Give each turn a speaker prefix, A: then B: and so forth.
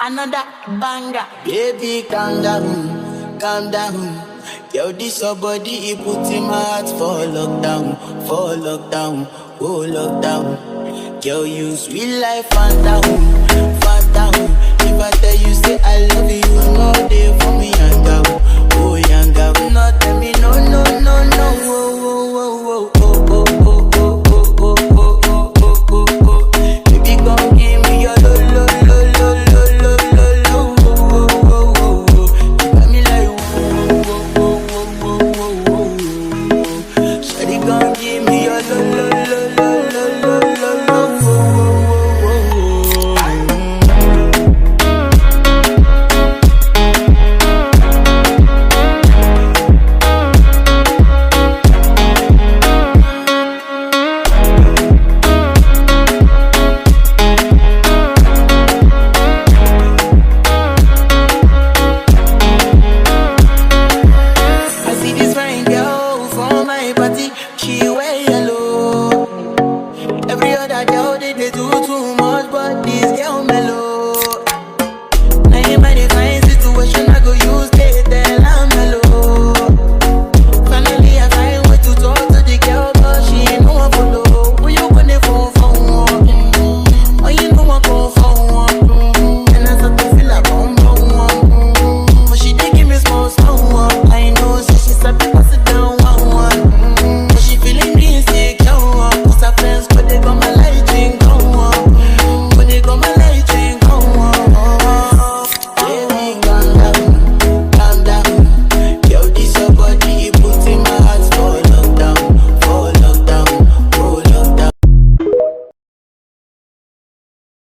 A: Another banger.
B: Baby, calm down, calm down. Yo, this your body, it put in my heart for lockdown, oh lockdown. Yo, you sweet life, Fanta,